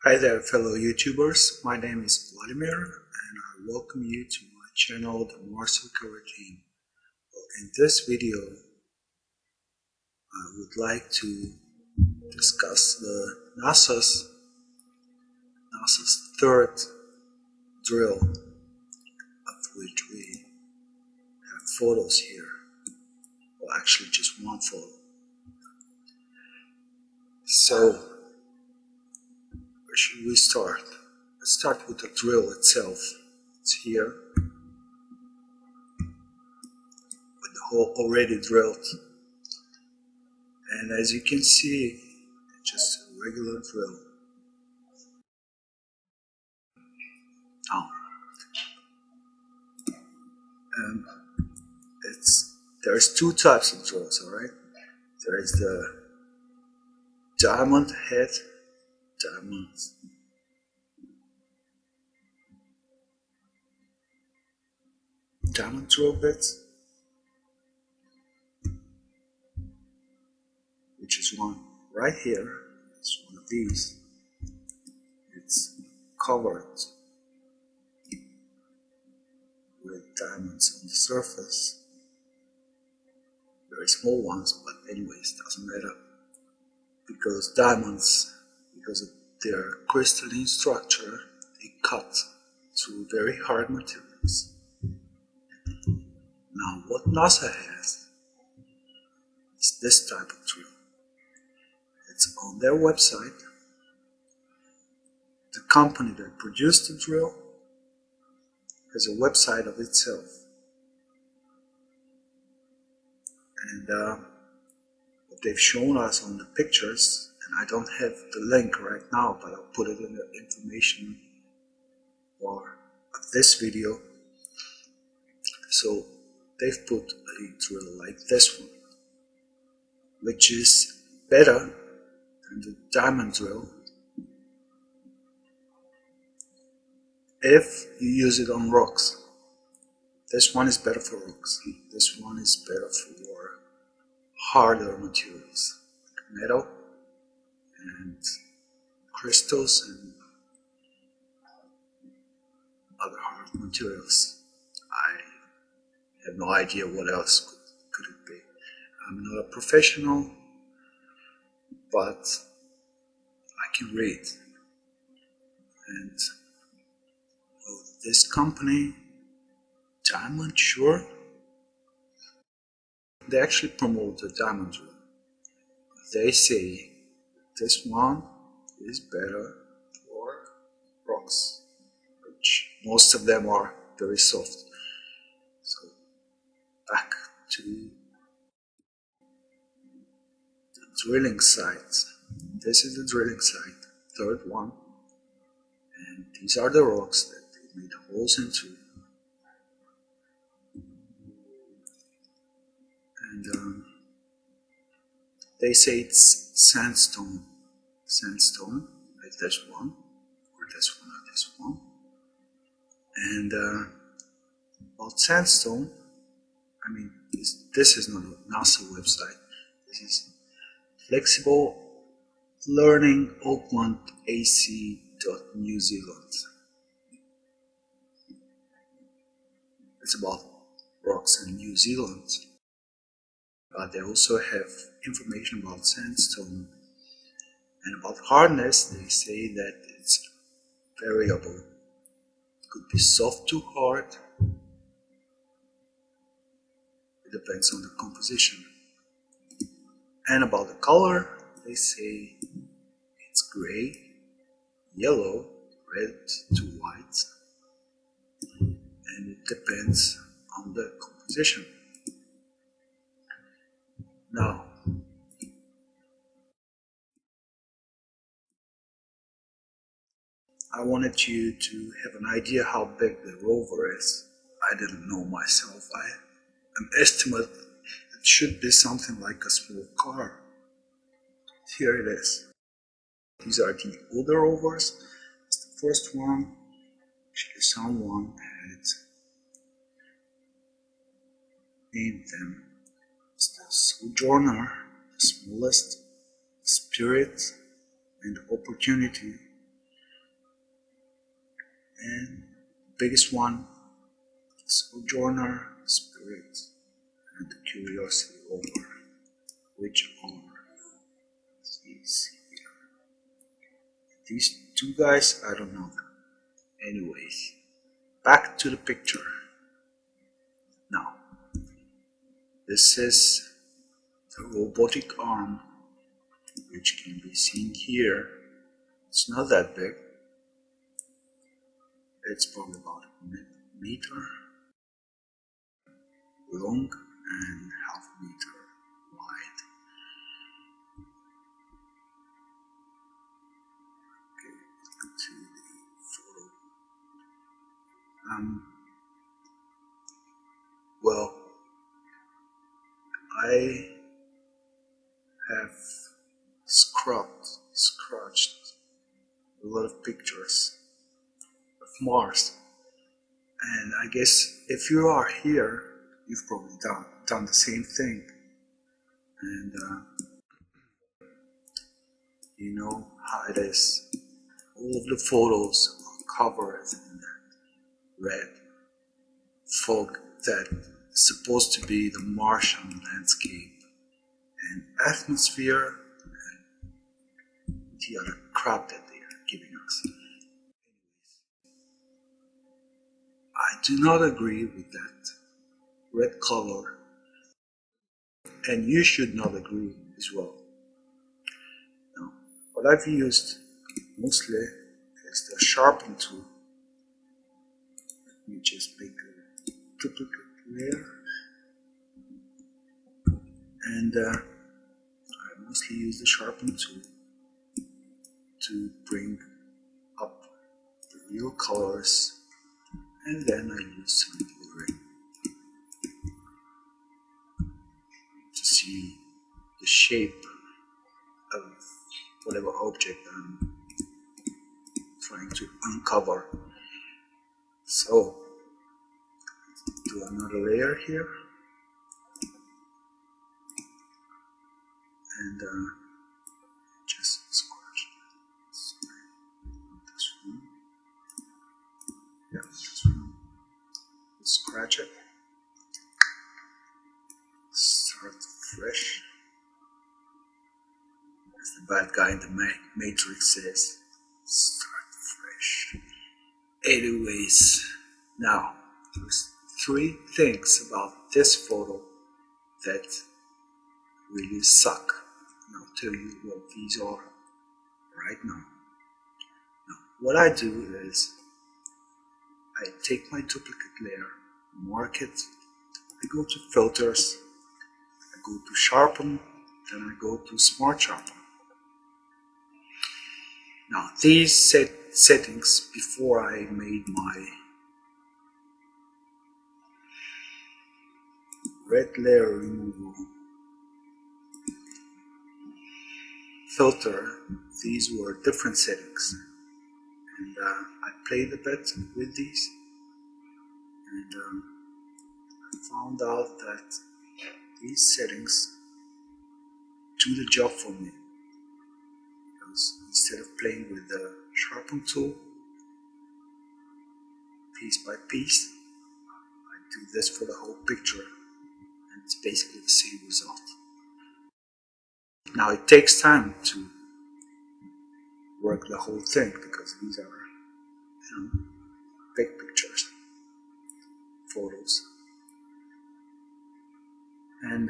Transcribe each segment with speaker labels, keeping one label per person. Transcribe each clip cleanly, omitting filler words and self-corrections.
Speaker 1: Hi there, fellow YouTubers. My name is Vladimir, and I welcome you to my channel, The Mars Recovery Team. In this video, I would like to discuss the NASA's third drill, of which we have photos here. Well, actually, just one photo. So, where should we start? Let's start with the drill itself. It's here, with the hole already drilled. And as you can see, it's just a regular drill. Now, there's two types of drills, alright? There is the diamond head, diamond drill bits, which is one right here. It's one of these. It's covered with diamonds on the surface. Very small ones, but anyways, doesn't matter. Because diamonds, because of their crystalline structure, they cut through very hard materials. Now, what NASA has is this type of drill. It's on their website. The company that produced the drill has a website of itself. And what they've shown us on the pictures, and I don't have the link right now, but I'll put it in the information bar of this video. So they've put a drill like this one, which is better than the diamond drill if you use it on rocks. This one is better for rocks. This one is better for harder materials, like metal and crystals and other hard materials. I have no idea what else could it be. I'm not a professional, but I can read. And well, this company, Diamond, sure, they actually promote the diamond drill. They say this one is better for rocks, which most of them are very soft. So back to the drilling site. This is the drilling site, third one, and these are the rocks that they made holes into. And they say it's sandstone, like this one, or this one, or this one. And about sandstone, I mean, this is not a NASA website. This is Flexible Learning Auckland AC New Zealand. It's about rocks in New Zealand. But they also have information about sandstone, and about hardness they say that it's variable. It could be soft to hard. It depends on the composition. And about the color, they say it's gray, yellow, red to white, and it depends on the composition. Now, I wanted you to have an idea how big the rover is. I didn't know myself. An estimate, it should be something like a small car. Here it is. These are the older rovers. It's the first one. Actually, someone had named them. It's the Sojourner, the smallest, Spirit, and Opportunity. and biggest one, Sojourner Spirit and the Curiosity Over, which are these here. These two guys, I don't know them. Anyways, back to the picture. Now, this is the robotic arm, which can be seen here. It's not that big. It's probably about a meter long and half a meter wide. Okay, to the photo. Well, I have scratched a lot of pictures of Mars, and I guess if you are here, you've probably done the same thing, and you know how it is. All of the photos are covered in red fog that is supposed to be the Martian landscape and atmosphere and the other crap that they are giving us. I do not agree with that red color, and you should not agree as well. Now, what I've used mostly is the Sharpen Tool. Let me just make a duplicate layer, and I mostly use the Sharpen Tool to bring up the real colors, and then I use some blurring to see the shape of whatever object I'm trying to uncover. So, do another layer here, and just scratch it. Sorry, not this one. Yeah, this one. Scratch it. Start fresh, as the bad guy in the Matrix says. Start fresh. Anyways, now there's three things about this photo that really suck. And I'll tell you what these are right now. Now, what I do is I take my duplicate layer, mark it, I go to filters, I go to sharpen, then I go to smart sharpen. Now these settings before I made my red layer removal filter, these were different settings, and I played a bit with these, and I found out that these settings do the job for me, because instead of playing with the Sharpen tool piece by piece, I do this for the whole picture, and it's basically the same result. Now it takes time to work the whole thing, because these are, big pictures, photos, and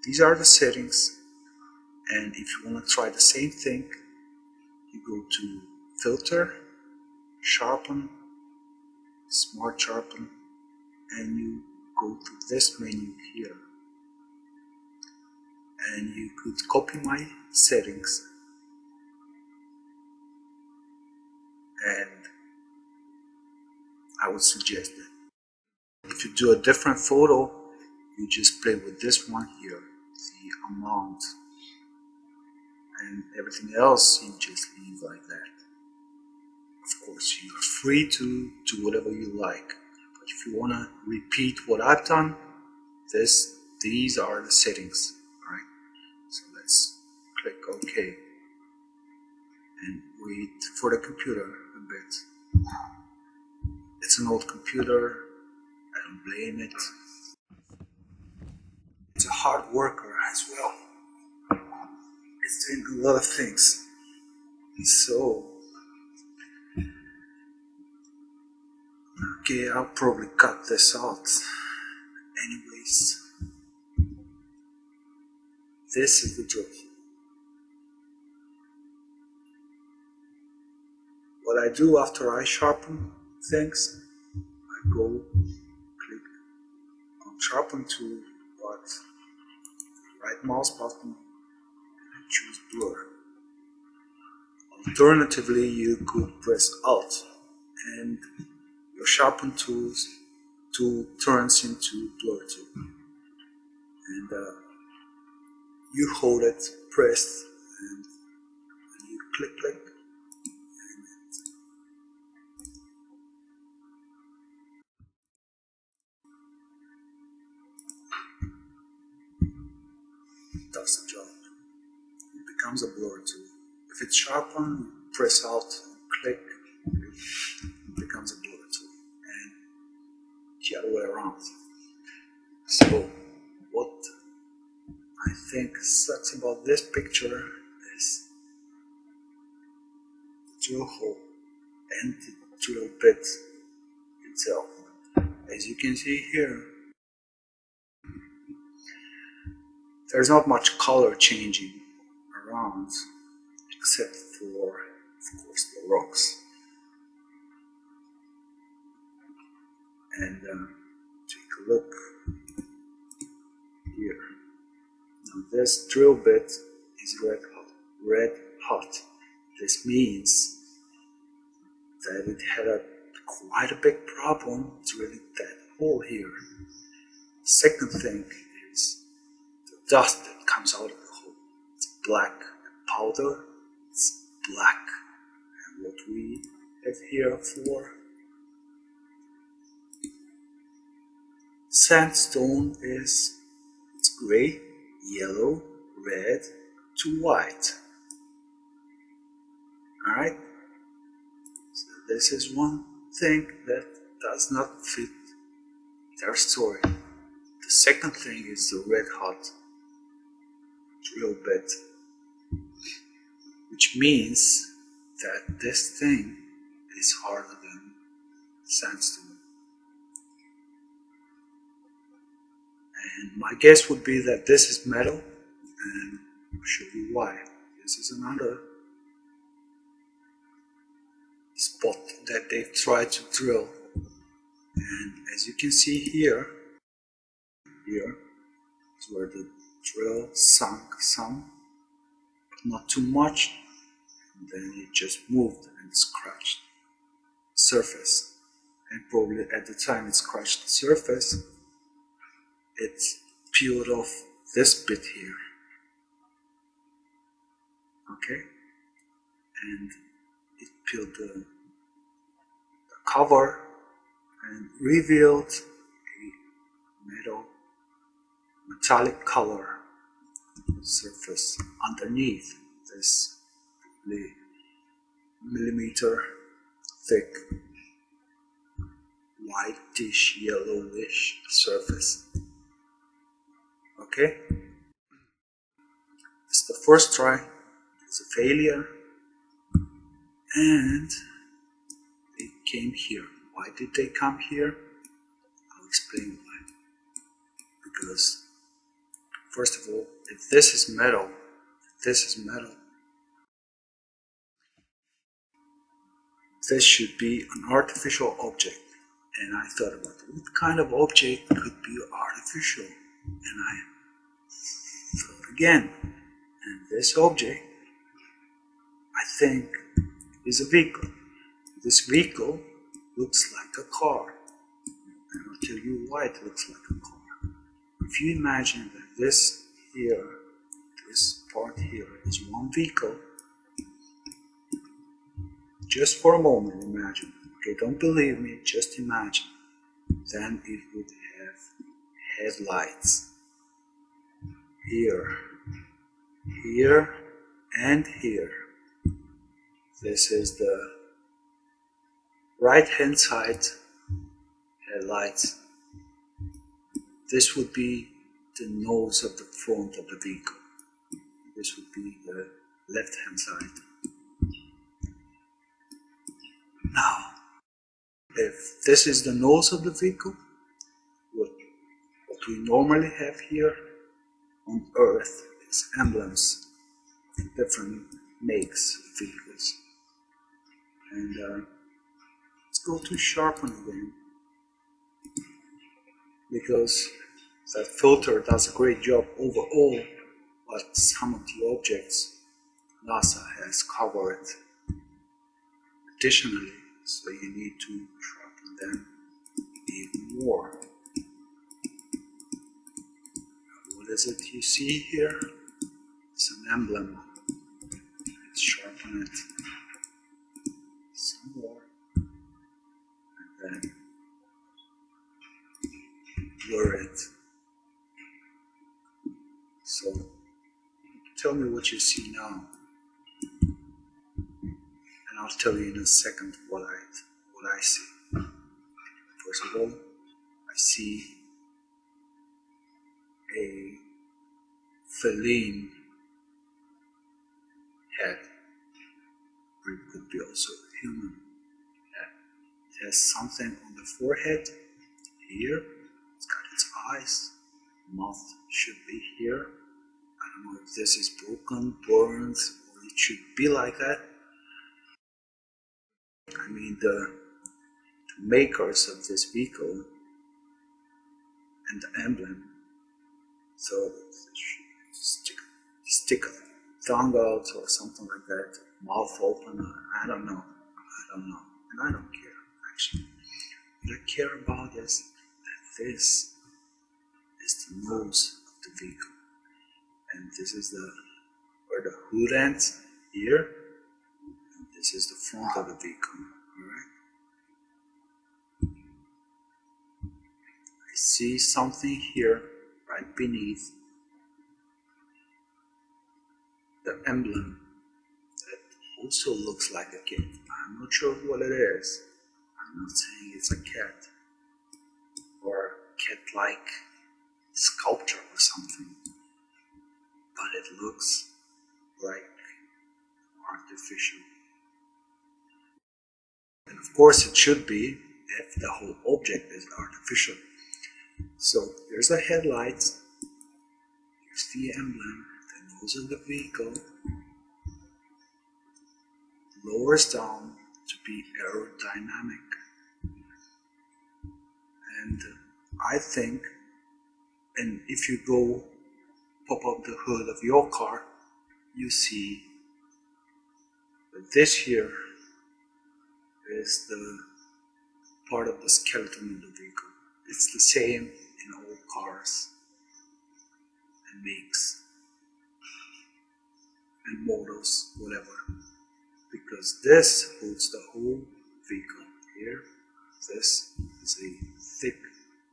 Speaker 1: these are the settings. And if you want to try the same thing, you go to filter, sharpen, smart sharpen, and you go to this menu here, and you could copy my settings, and I would suggest that if you do a different photo, you just play with this one here, the amount, and everything else you just leave like that. Of course, you are free to do whatever you like, but if you want to repeat what I've done, these are the settings. Alright, so let's click OK and wait for the computer a bit. It's an old computer, I don't blame it. It's a hard worker as well. It's doing a lot of things. So, okay, I'll probably cut this out. Anyways, this is the drill. What I do after I sharpen things, I go click on Sharpen Tool, but right mouse button and choose blur. Alternatively, you could press Alt and your Sharpen tool turns into blur tool. And you hold it pressed and you click and it does the job. It becomes a blur tool. If it's sharpened, you press Alt and click, it becomes a blur tool. And the other way around. So what I think sucks about this picture is the drill hole and the drill bit itself. As you can see here, there's not much color changing around except for, of course, the rocks. And take a look here. Now this drill bit is red hot. Red hot. This means that it had quite a big problem drilling that hole here. Second thing is the dust that comes out of the hole. It's black powder. It's black. And what we have here for sandstone is it's gray, yellow, red to white. Alright? So this is one thing that does not fit their story. The second thing is the red hot drill bit, which means that this thing is harder than sandstone. And my guess would be that this is metal, and I'll show you why. This is another spot that they've tried to drill, and as you can see here is where the drill sunk some, but not too much, and then it just moved and scratched the surface. And probably at the time it scratched the surface, it peeled off this bit here. Okay, and it peeled the cover and revealed a metallic color surface underneath this millimeter thick whitish yellowish surface. Okay, it's the first try. It's a failure, and they came here. Why did they come here? I'll explain why. Because first of all, if this is metal, this should be an artificial object. And I thought about what kind of object could be artificial, and I thought again, and this object I think is a vehicle. This vehicle looks like a car, and I'll tell you why it looks like a car. If you imagine that this part here is one vehicle, just for a moment imagine, okay, don't believe me, just imagine, then it would have headlights here, here, and here. This is the right hand side headlights. This would be the nose of the front of the vehicle. This would be the left hand side. Now, if this is the nose of the vehicle, what we normally have here on Earth is emblems of different makes of vehicles. And let's go to Sharpen again, because that filter does a great job overall, but some of the objects NASA has covered additionally, so you need to sharpen them even more. What is it you see here? It's an emblem. Let's sharpen it some more, and then blur it. So tell me what you see now, and I'll tell you in a second what I see. First of all, I see a feline head, or it could be also a human head. It has something on the forehead here. It's got its eyes. Mouth should be here. I don't know if this is broken, burned, or it should be like that. I mean, the makers of this vehicle and the emblem, so stick a tongue out or something like that, mouth open, I don't know, and I don't care actually. What I care about is that this is the nose of the vehicle, and this is where the hood ends here, and this is the front of the vehicle. Alright, I see something here right beneath the emblem that also looks like a cat. I'm not sure what it is. I'm not saying it's a cat or cat-like sculpture or something, but it looks like artificial. And of course it should be if the whole object is artificial. So here's the headlights, here's the emblem, the nose of the vehicle, lowers down to be aerodynamic. And I think, and if you go pop up the hood of your car, you see that this here is the part of the skeleton of the vehicle. It's the same in all cars and makes and models, whatever, because this holds the whole vehicle. Here, this is a thick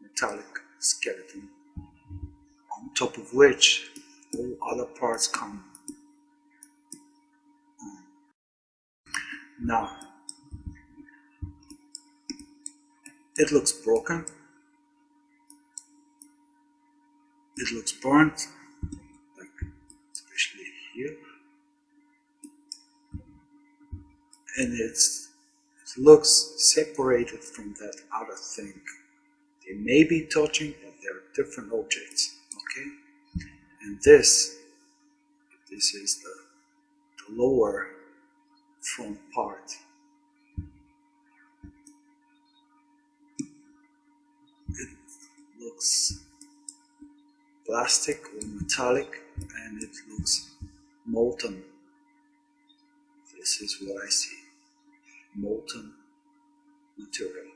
Speaker 1: metallic skeleton, on top of which all other parts come on. Now, it looks broken, it looks burnt, like especially here, and it looks separated from that other thing. They may be touching, but they're different objects, okay? And this is the lower front part. It looks plastic or metallic, and it looks molten. This is what I see. Molten material.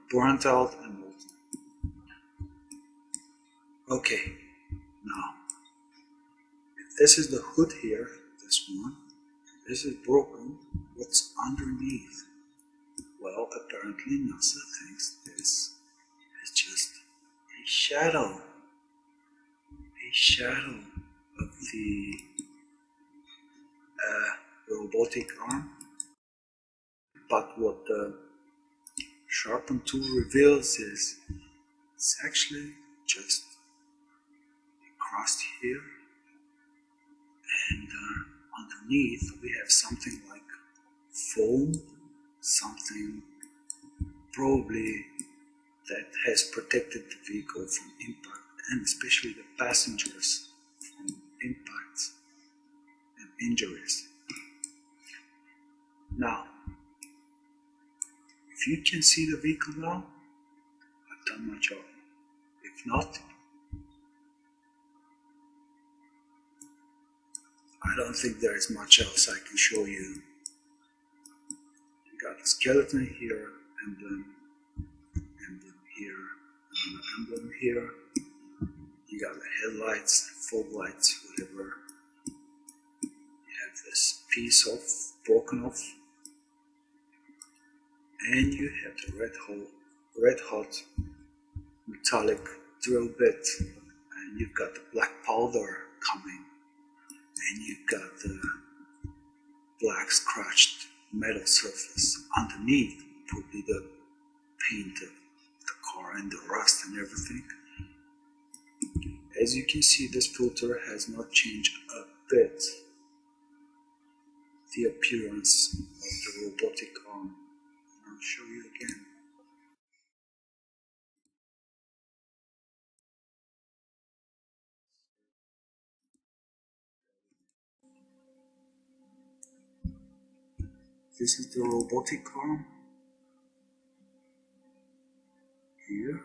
Speaker 1: Burnt out and molten. Okay, now, if this is the hood here, this one, this is broken, what's underneath? Well, apparently NASA thinks this is just a shadow of the robotic arm. But what the Sharpen Tool reveals is it's actually just crust here, and underneath we have something like foam, something probably that has protected the vehicle from impact, and especially the passengers from impacts and injuries. Now, if you can see the vehicle now, I've done my job. If not, I don't think there is much else I can show you. You got the skeleton here, emblem here, another emblem here. You got the headlights, fog lights, whatever. You have this piece broken off, and you have the red hot metallic drill bit, and you've got the black powder coming, and you've got the black scratched metal surface underneath, probably the paint of the car and the rust and everything. As you can see, this filter has not changed a bit the appearance of the robotic arm. I'll show you again. This is the robotic arm here, and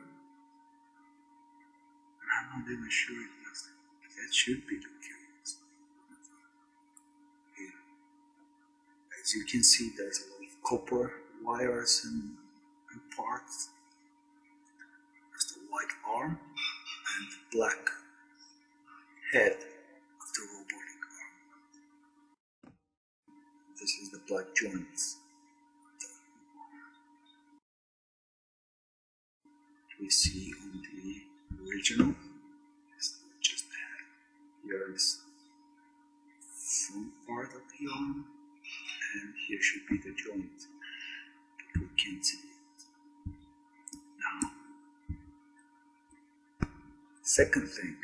Speaker 1: I'm not even sure it does. That should be the case. Here. As you can see, there's a lot of copper wires and parts. There's the white arm and the black head of the robotic arm. This is the black joints. We see on the original is just the head. Here is the front part of the arm, and here should be the joint, but we can't see it. Now, second thing,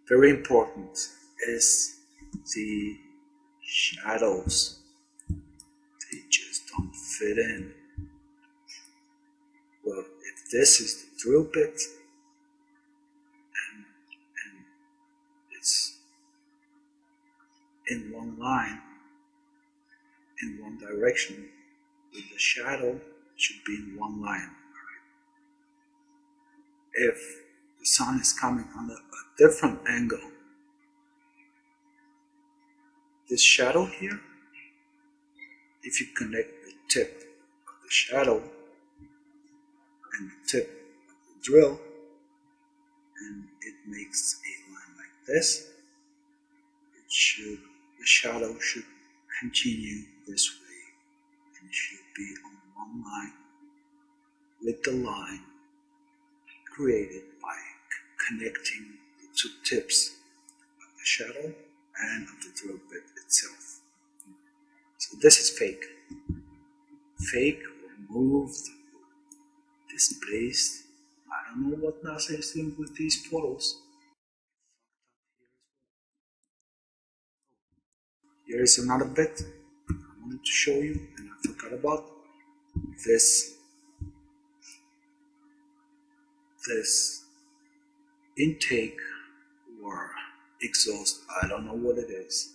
Speaker 1: very important, is the shadows. They just don't fit in. Well, if this is the drill bit and it's in one line, in one direction, with the shadow, it should be in one line. Right? If the sun is coming on a different angle, this shadow here, if you connect the tip of the shadow and the tip of the drill, and it makes a line like this, the shadow should continue this way, and it should be on one line with the line created by connecting the two tips of the shadow and of the drill bit itself. So this is fake. Fake, removed, displaced. I don't know what NASA is doing with these photos. Here is another bit I wanted to show you, and I forgot about this intake or exhaust. I don't know what it is,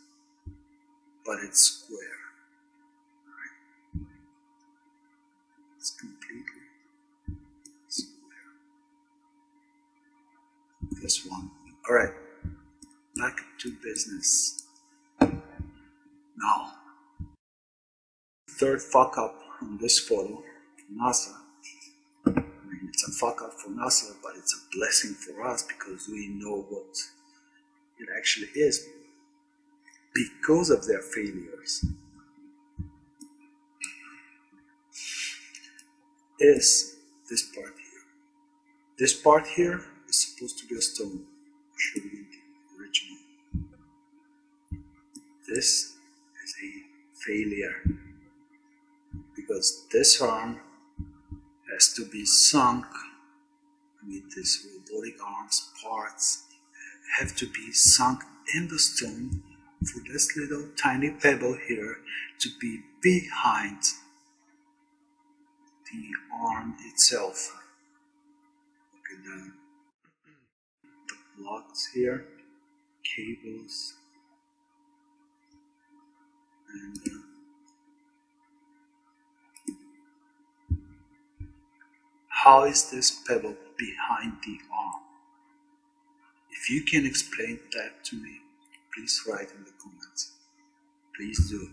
Speaker 1: but it's square. Right? It's completely square. This one. Alright, back to business. Now, third fuck up on this photo from NASA. I mean, it's a fuck up for NASA, but it's a blessing for us because we know what it actually is because of their failures. Is this part here. This part here is supposed to be a stone. I'll show you the original. This is a failure because this arm has to be sunk. I mean, these robotic arms parts have to be sunk in the stone for this little tiny pebble here to be behind the arm itself. Look at the plugs here, cables, and how is this pebble behind the arm? If you can explain that to me, please write in the comments. Please do.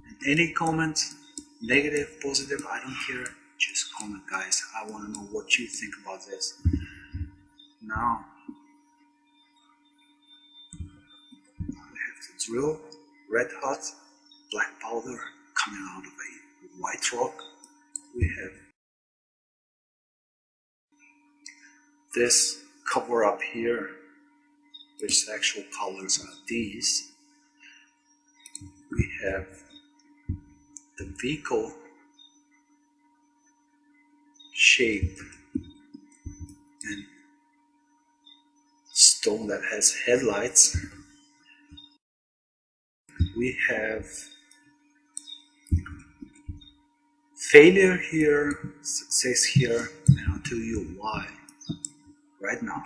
Speaker 1: And any comments, negative, positive, I don't care. Just comment, guys. I want to know what you think about this. Now, we have the drill, red hot, black powder coming out of a white rock. We have this Coverup here, which actual colors are these. We have the vehicle shape and stone that has headlights. We have failure here, success here, and I'll tell you why right now.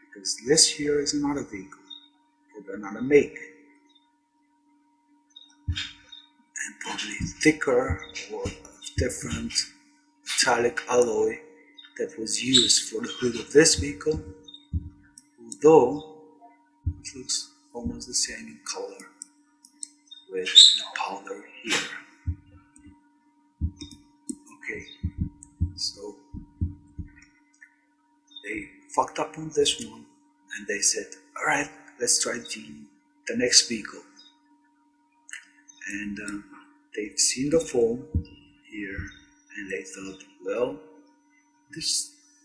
Speaker 1: Because this here is not a vehicle, or not a make, and probably thicker or different metallic alloy that was used for the hood of this vehicle, although it looks almost the same in color with the powder here. Okay, so they fucked up on this one and they said, alright, let's try the next vehicle. And they've seen the foam here and they thought, well,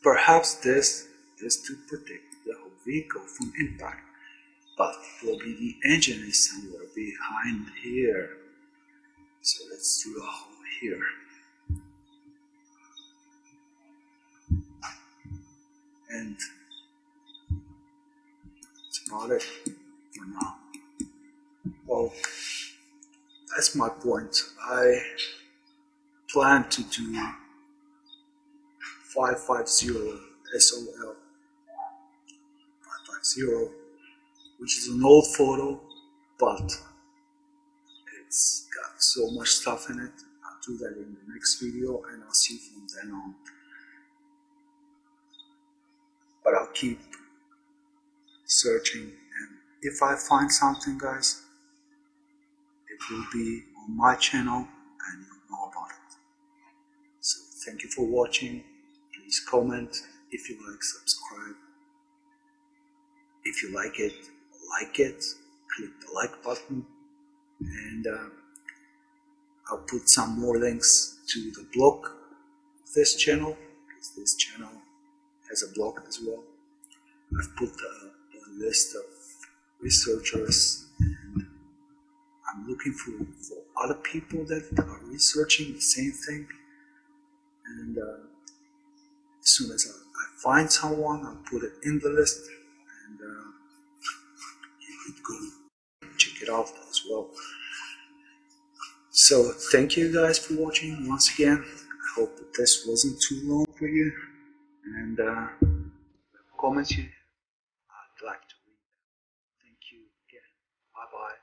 Speaker 1: perhaps this is to protect the whole vehicle from impact, but probably the engine is somewhere behind here, so let's do a hole here. And that's about it for now. Well, that's my point. I plan to do 550 SOL 550, which is an old photo, but it's got so much stuff in it. I'll do that in the next video and I'll see from then on. But I'll keep searching, and if I find something, guys, it will be on my channel and you'll know about it. So thank you for watching. Please comment. If you like, subscribe. If you like it, click the like button, and I'll put some more links to the blog of this channel, because this channel has a blog as well. I've put a list of researchers, and I'm looking for other people that are researching the same thing, and as soon as I find someone, I'll put it in the list, and you could go check it out as well. So thank you guys for watching once again. I hope that this wasn't too long for you, and comments you I'd like to read. Thank you again. Bye bye.